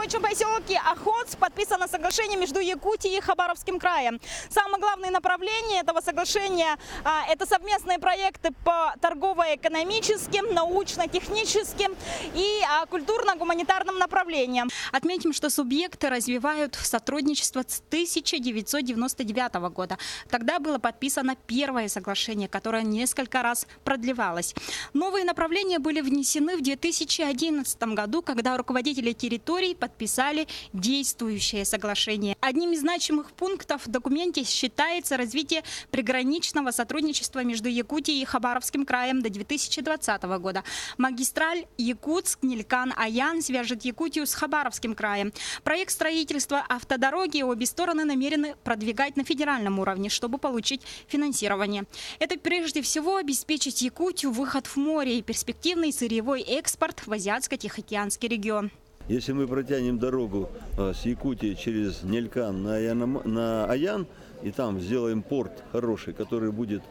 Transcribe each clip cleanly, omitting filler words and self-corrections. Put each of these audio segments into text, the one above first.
рабочем поселке Охотск подписано соглашение между Якутией и Хабаровским краем. Самое главное направление этого соглашения – это совместные проекты по торгово-экономическим, научно-техническим и культурно-гуманитарным направлениям. Отметим, что субъекты развивают сотрудничество с 1999 года. Тогда было подписано первое соглашение, которое несколько раз продлевалось. Новые направления были внесены в 2011 году, когда руководители территорий подписали действующее соглашение. Одним из значимых пунктов в документе считается развитие приграничного сотрудничества между Якутией и Хабаровским краем до 2020 года. Магистраль Якутск-Нилькан-Аян свяжет Якутию с Хабаровским краем. Проект строительства автодороги обе стороны намерены продвигать на федеральном уровне, чтобы получить финансирование. Это прежде всего обеспечить Якутию выход в море и перспективный сырьевой экспорт в Азиатско-Тихоокеанский регион. Если мы протянем дорогу с Якутии через Нилькан на Аян, и там сделаем порт хороший, который будет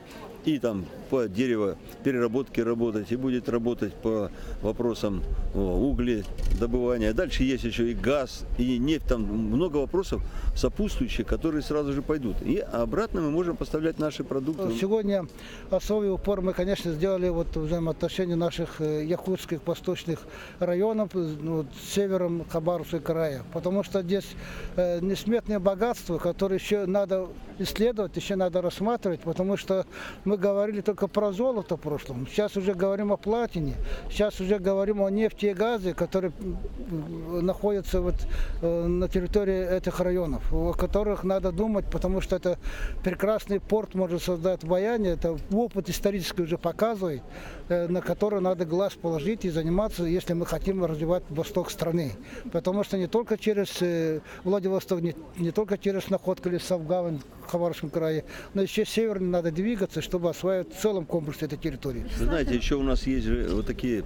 и там по деревопереработке работать, и будет работать по вопросам угледобывания. Дальше есть еще и газ, и нефть, там много вопросов сопутствующих, которые сразу же пойдут. И обратно мы можем поставлять наши продукты. Сегодня особый упор мы, конечно, сделали вот взаимоотношения наших якутских восточных районов с севером Хабаровского края. Потому что здесь несметное богатство, которое еще надо исследовать, еще надо рассматривать, потому что мы говорили только про золото в прошлом. Сейчас уже говорим о платине, сейчас уже говорим о нефти и газе, которые находятся вот на территории этих районов, о которых надо думать, потому что это прекрасный порт может создать в Аяне, это опыт исторический уже показывает, на который надо глаз положить и заниматься, если мы хотим развивать восток страны. Потому что не только через Владивосток, не только через Находку или Савгавань в Хабаровском крае, но еще севернее надо двигаться, чтобы осваивать в целом комплекс этой территории. Вы знаете, еще у нас есть же вот такие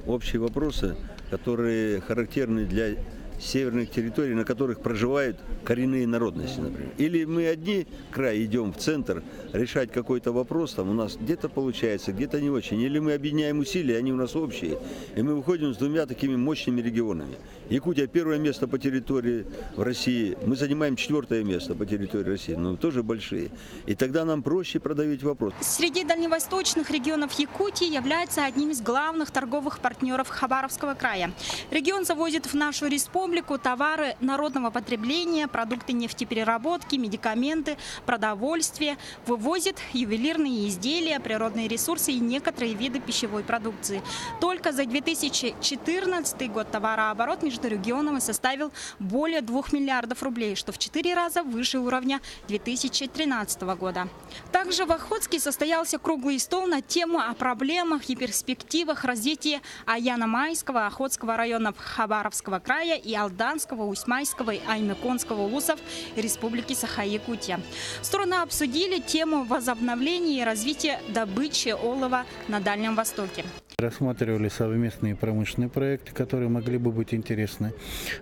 общие вопросы, которые характерны для северных территорий, на которых проживают коренные народности, например. Или мы одни край идем в центр решать какой-то вопрос, там у нас где-то получается, где-то не очень. Или мы объединяем усилия, они у нас общие, и мы выходим с двумя такими мощными регионами. Якутия первое место по территории в России, мы занимаем 4-е место по территории России, но тоже большие. И тогда нам проще продавить вопрос. Среди дальневосточных регионов Якутии является одним из главных торговых партнеров Хабаровского края. Регион завозит в нашу республику товары народного потребления, продукты нефтепереработки, медикаменты, продовольствие, вывозит ювелирные изделия, природные ресурсы и некоторые виды пищевой продукции. Только за 2014 год товарооборот между регионами составил более 2 миллиардов рублей, что в 4 раза выше уровня 2013 года. Также в Охотске состоялся круглый стол на тему о проблемах и перспективах развития Аяно-Майского, Охотского районов Хабаровского края и Алданского, Усьмайского и Аймеконского улусов Республики Саха-Якутия. Стороны обсудили тему возобновления и развития добычи олова на Дальнем Востоке. Рассматривали совместные промышленные проекты, которые могли бы быть интересны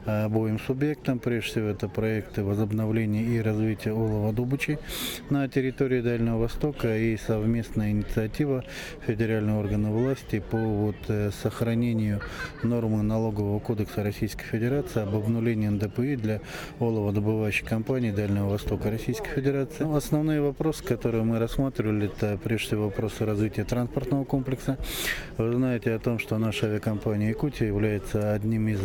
обоим субъектам. Прежде всего, это проекты возобновления и развития оловодобычи на территории Дальнего Востока и совместная инициатива федерального органа власти по сохранению нормы налогового кодекса Российской Федерации об обнулении НДПИ для оловодобывающих компаний Дальнего Востока Российской Федерации. Основные вопросы, которые мы рассматривали, это прежде всего вопросы развития транспортного комплекса. Вы знаете о том, что наша авиакомпания «Якутия» является одним из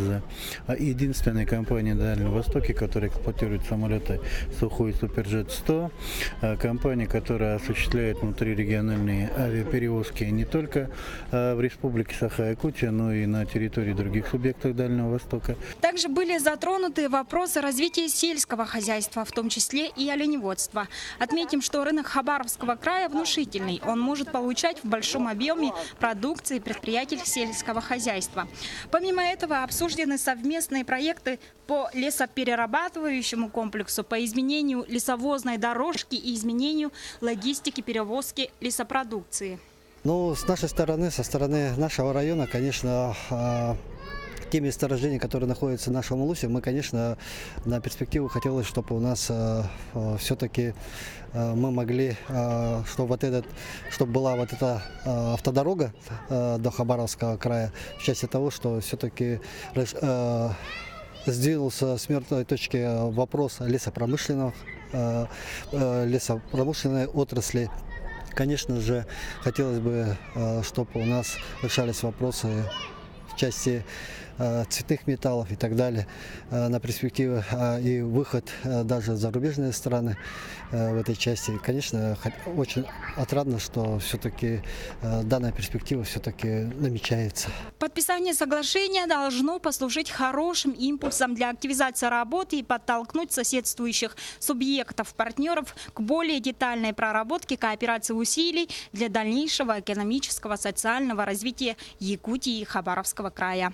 единственной компаний на Дальнем Востоке, которая эксплуатирует самолеты Сухой Суперджет-100. Компания, которая осуществляет внутрирегиональные авиаперевозки не только в Республике Саха-Якутия, но и на территории других субъектов Дальнего Востока. Также были затронуты вопросы развития сельского хозяйства, в том числе и оленеводства. Отметим, что рынок Хабаровского края внушительный. Он может получать в большом объеме продукции предприятий сельского хозяйства. Помимо этого обсуждены совместные проекты по лесоперерабатывающему комплексу, по изменению лесовозной дорожки и изменению логистики перевозки лесопродукции. Ну, с нашей стороны, со стороны нашего района, конечно, те месторождения, которые находятся в нашем улусе, мы, конечно, на перспективу хотелось, чтобы у нас все-таки мы могли, чтобы была вот эта автодорога до Хабаровского края, в части того, что все-таки сдвинулся с мертвой точки вопрос лесопромышленной отрасли. Конечно же, хотелось бы, чтобы у нас решались вопросы в части цветных металлов и так далее на перспективу и выход даже в зарубежные страны в этой части. Конечно, очень отрадно, что все-таки данная перспектива все-таки намечается. Подписание соглашения должно послужить хорошим импульсом для активизации работы и подтолкнуть соседствующих субъектов-партнеров к более детальной проработке кооперации усилий для дальнейшего экономического, социального развития Якутии и Хабаровского края.